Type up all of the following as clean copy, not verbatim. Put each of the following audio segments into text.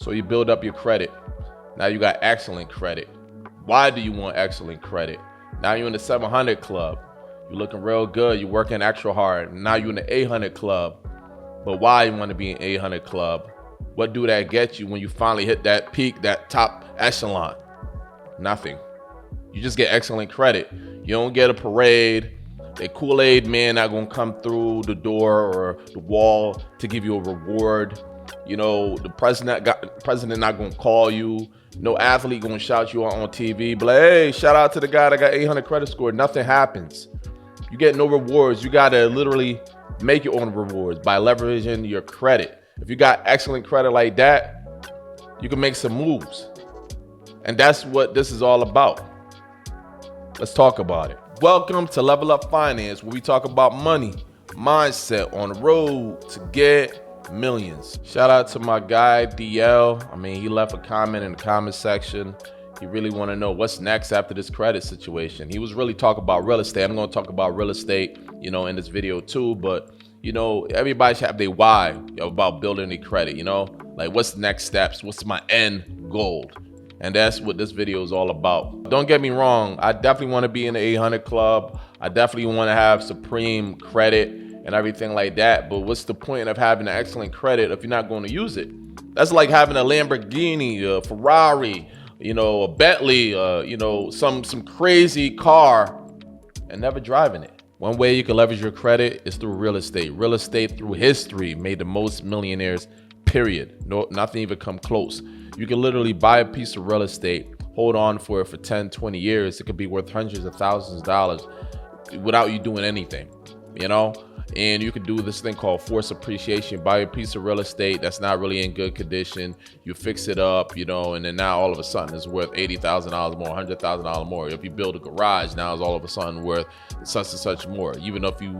So you build up your credit. Now you got excellent credit. Why do you want excellent credit? Now you're in the 700 club. You're looking real good. You're working extra hard. Now you're in the 800 club. But why you want to be in 800 club? What do that get you when you finally hit that peak, that top echelon? Nothing. You just get excellent credit. You don't get a parade. The Kool-Aid man not gonna come through the door or the wall to give you a reward. You know, the president not gonna call you. No athlete gonna shout you out on TV, but like, hey, shout out to the guy that got 800 credit score. Nothing happens. You get no rewards. You gotta literally make your own rewards by leveraging your credit. If you got excellent credit like that, you can make some moves. And that's what this is all about. Let's talk about it. Welcome to Level Up Finance, where we talk about money, mindset on the road to get millions. Shout out to my guy, DL. I mean, he left a comment in the comment section. He really want to know what's next after this credit situation. He was really talking about real estate. I'm going to talk about real estate, in this video too. But, everybody should have their why about building their credit, like what's the next steps? What's my end goal? And that's what this video is all about. Don't get me wrong. I definitely want to be in the 800 club. I definitely want to have supreme credit and everything like that. But what's the point of having an excellent credit if you're not going to use it? That's like having a Lamborghini, a Ferrari, a Bentley, some crazy car and never driving it. One way you can leverage your credit is through real estate. Real estate through history made the most millionaires, period. No, nothing even come close. You can literally buy a piece of real estate, hold on for it for 10, 20 years. It could be worth hundreds of thousands of dollars without you doing anything, And you could do this thing called forced appreciation. Buy a piece of real estate that's not really in good condition. You fix it up, and then now all of a sudden it's worth $80,000 more, $100,000 more. If you build a garage, now it's all of a sudden worth such and such more. Even if you,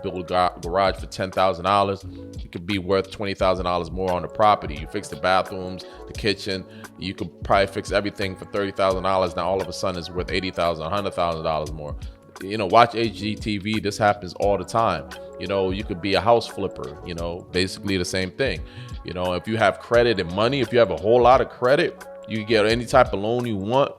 build a garage for $10,000, it could be worth $20,000 more on the property. You fix the bathrooms, the kitchen. You could probably fix everything for $30,000. Now all of a sudden it's worth $80,000, $100,000 more. Watch HGTV. This happens all the time. You could be a house flipper, basically the same thing. If you have credit and money, if you have a whole lot of credit, you can get any type of loan you want.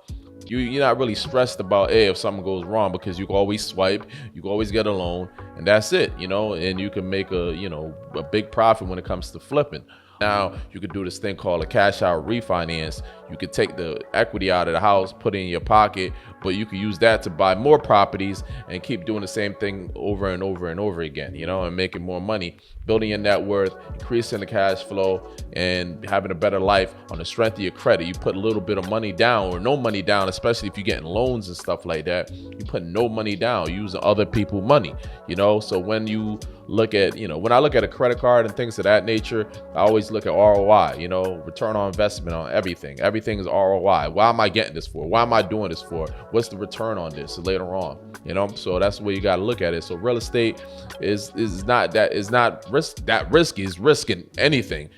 You're not really stressed about, if something goes wrong, because you can always swipe, you can always get a loan, and that's it, and you can make a big profit when it comes to flipping. Now you could do this thing called a cash out refinance. You could take the equity out of the house, put it in your pocket, but you could use that to buy more properties and keep doing the same thing over and over and over again, and making more money, building your net worth, increasing the cash flow, and having a better life on the strength of your credit. You put a little bit of money down or no money down, especially if you're getting loans and stuff like that. You put no money down, using other people's money, So when you look at, when I look at a credit card and things of that nature, I always look at ROI, return on investment on everything. Everything is ROI. Why am I getting this for? Why am I doing this for? What's the return on this later on? So that's the way you got to look at it. So real estate is not risky. It's risking anything.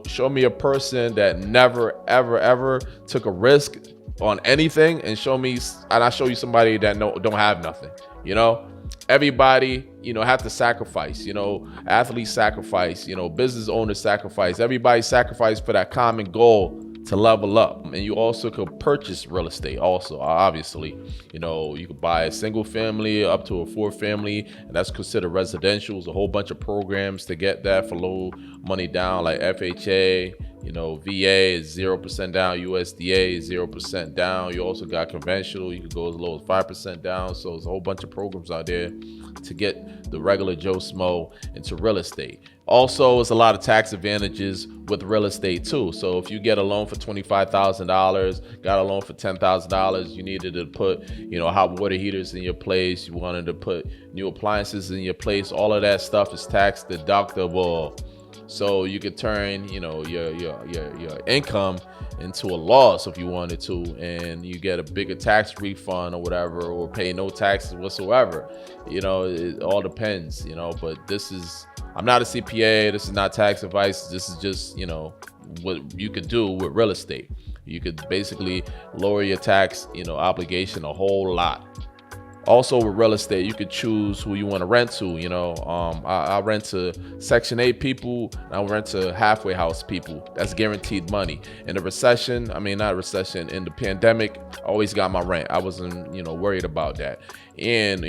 Show me a person that never, ever took a risk on anything, and I show you somebody that don't have nothing. Everybody, have to sacrifice, athletes sacrifice, business owners sacrifice, everybody sacrifice for that common goal to level up. And you also could purchase real estate also, obviously. You could buy a single family up to a 4-family, and that's considered residential. There's a whole bunch of programs to get that for low money down, like FHA, VA is 0% down, USDA is 0% down. You also got conventional, you could go as low as 5% down. So there's a whole bunch of programs out there to get the regular Joe Smo into real estate. Also, it's a lot of tax advantages with real estate too. So if you get a loan for $25,000, got a loan for $10,000, you needed to put, hot water heaters in your place, you wanted to put new appliances in your place, all of that stuff is tax deductible. So you could turn, your income into a loss if you wanted to, and you get a bigger tax refund or whatever, or pay no taxes whatsoever. It all depends, but I'm not a CPA. This is not tax advice. This is just, what you could do with real estate. You could basically lower your tax, obligation a whole lot. Also with real estate, you could choose who you want to rent to. I rent to Section 8 people, and I rent to halfway house people. That's guaranteed money. In the recession, I mean, not recession, in the pandemic, I always got my rent. I wasn't, worried about that. And,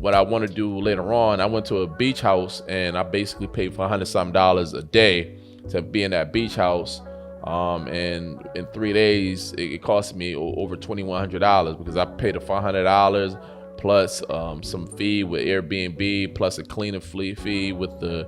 what I want to do later on, I went to a beach house and I basically paid for $100 a day to be in that beach house. And in 3 days, it cost me over $2,100 because I paid the $400 plus some fee with Airbnb, plus a cleaning fee with the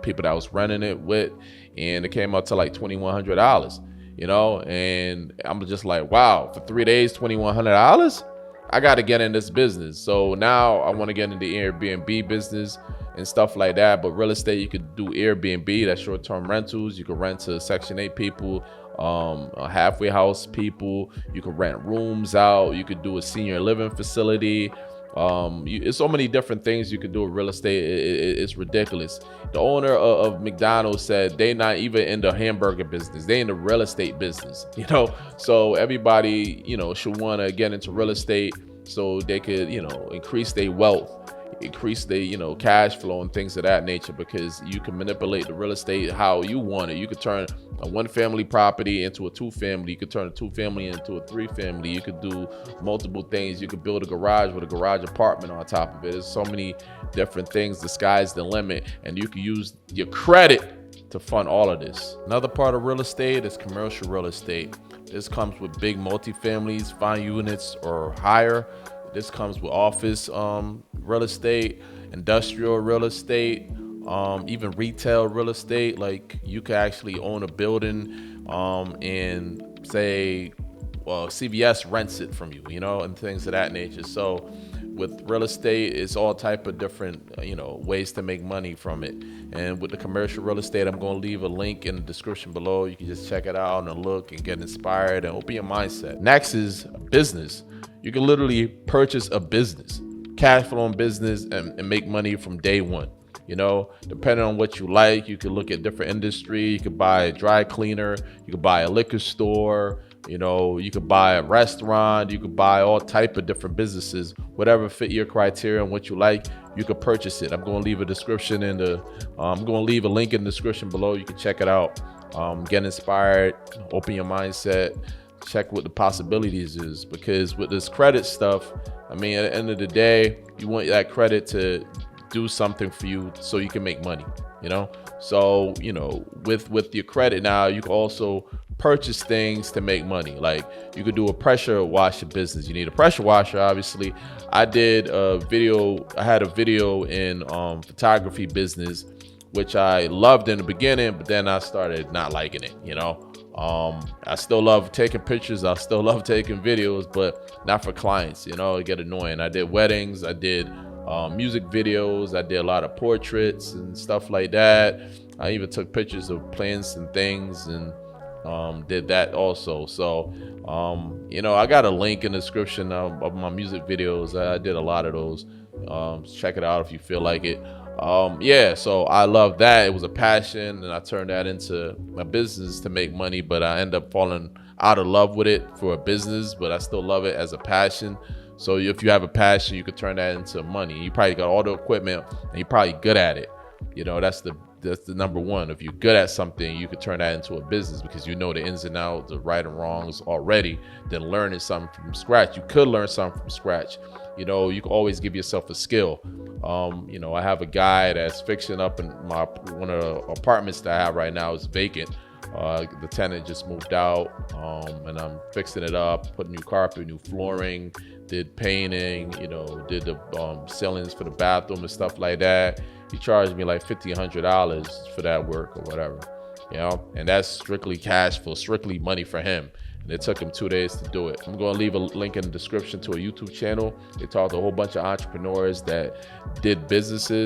people that I was renting it with, and it came out to like $2,100. And I'm just like, wow, for 3 days, $2,100. I got to get in this business. So now I want to get into the Airbnb business and stuff like that. But real estate, you could do Airbnb, that's short-term rentals. You could rent to Section 8 people, halfway house people. You could rent rooms out. You could do a senior living facility. It's so many different things you could do with real estate. It's ridiculous. The owner of McDonald's said they not even in the hamburger business. They in the real estate business, So everybody, should want to get into real estate so they could, increase their wealth, increase their, cash flow and things of that nature, because you can manipulate the real estate how you want it. You could turn a 1-family property into a 2-family. You could turn a 2-family into a 3-family. You could do multiple things. You could build a garage with a garage apartment on top of it. There's so many different things. The sky's the limit, and you can use your credit to fund all of this. Another part of real estate is commercial real estate. This comes with big multifamilies, 5 units or higher. This comes with office real estate, industrial real estate, even retail real estate. Like you could actually own a building and say, well, CVS rents it from you, and things of that nature. So with real estate, it's all type of different, ways to make money from it. And with the commercial real estate, I'm going to leave a link in the description below. You can just check it out and look and get inspired and open your mindset. Next is business. You can literally purchase a business, cash flowing business, and make money from day one. Depending on what you like, you could look at different industry. You could buy a dry cleaner, you could buy a liquor store, you could buy a restaurant, you could buy all type of different businesses, whatever fit your criteria and what you like, you could purchase it. I'm going to leave a description I'm going to leave a link in the description below. You can check it out. Get inspired, open your mindset, check what the possibilities is, because with this credit stuff, at the end of the day, you want that credit to do something for you so you can make money, so with your credit now, you can also purchase things to make money. Like you could do a pressure washer business. You need a pressure washer, obviously. I had a video in photography business, which I loved in the beginning, but then I started not liking it. I still love taking pictures, I still love taking videos, but not for clients. It get annoying. I did weddings, I did music videos, I did a lot of portraits and stuff like that. I even took pictures of plants and things and did that also. So I got a link in the description of my music videos. I did a lot of those. Check it out if you feel like it. So I love that. It was a passion, and I turned that into my business to make money, but I end up falling out of love with it for a business, but I still love it as a passion. So if you have a passion, you could turn that into money. You probably got all the equipment and you're probably good at it. That's the number one. If you're good at something, you could turn that into a business because you know the ins and outs, the right and wrongs already, than learning something from scratch. You could learn something from scratch. You can always give yourself a skill. I have a guy that's fixing up in one of the apartments that I have right now is vacant. The tenant just moved out, and I'm fixing it up, putting new carpet, new flooring, did painting, did the ceilings for the bathroom and stuff like that. He charged me like $1,500 for that work or whatever, and that's strictly cash flow, strictly money for him. And it took him 2 days to do it. I'm going to leave a link in the description to a YouTube channel. They talked to a whole bunch of entrepreneurs that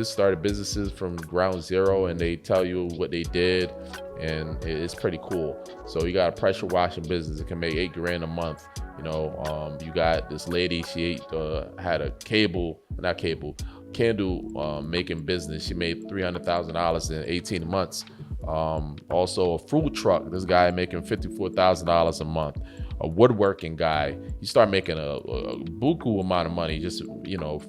started businesses from ground zero, and they tell you what they did, and it's pretty cool. So you got a pressure washing business. It can make $8,000 a month. You got this lady, she had a candle making business. She made $300,000 in 18 months. Also a fruit truck, this guy making $54,000 a month. a woodworking guy. You start making a buku amount of money, just,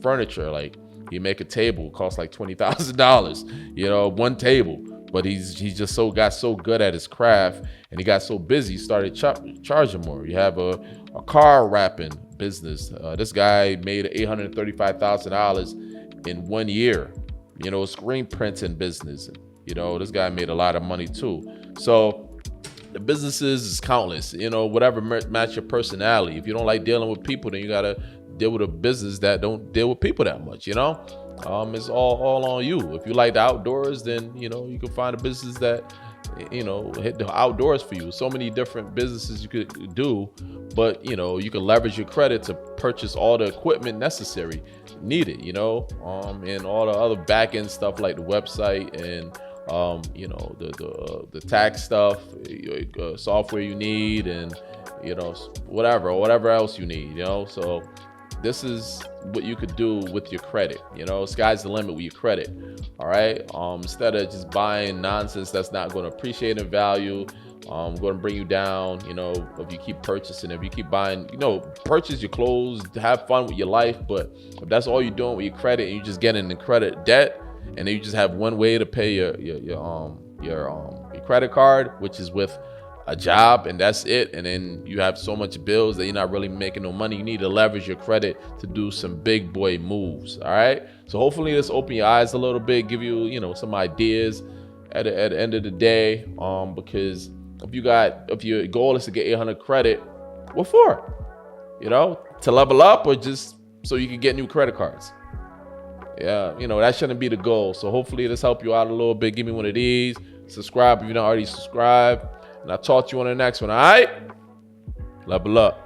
furniture. Like, he make a table, costs like $20,000, one table. But he's just got so good at his craft, and he got so busy, he started charging more. You have a car wrapping business. This guy made $835,000 in 1 year. Screen printing business. This guy made a lot of money too. So the businesses is countless. Whatever match your personality. If you don't like dealing with people, then you gotta deal with a business that don't deal with people that much. It's all on you. If you like the outdoors, then you can find a business that hit the outdoors for you. So many different businesses you could do, but you can leverage your credit to purchase all the equipment needed, and all the other back end stuff like the website and the tax stuff, software you need, and whatever else you need. So this is what you could do with your credit. Sky's the limit with your credit. All right. Instead of just buying nonsense that's not going to appreciate in value, going to bring you down. If you keep purchasing, if you keep buying, purchase your clothes, have fun with your life. But if that's all you're doing with your credit, and you just get into credit debt, and then you just have one way to pay your credit card, which is with a job, and that's it. And then you have so much bills that you're not really making no money. You need to leverage your credit to do some big boy moves. All right. So hopefully this open your eyes a little bit, give you, some ideas at the end of the day. Because if your goal is to get 800 credit, what for? To level up, or just so you can get new credit cards? Yeah, that shouldn't be the goal. So hopefully this help you out a little bit. Give me one of these. Subscribe if you're not already subscribed. And I'll talk to you on the next one, all right? Level up.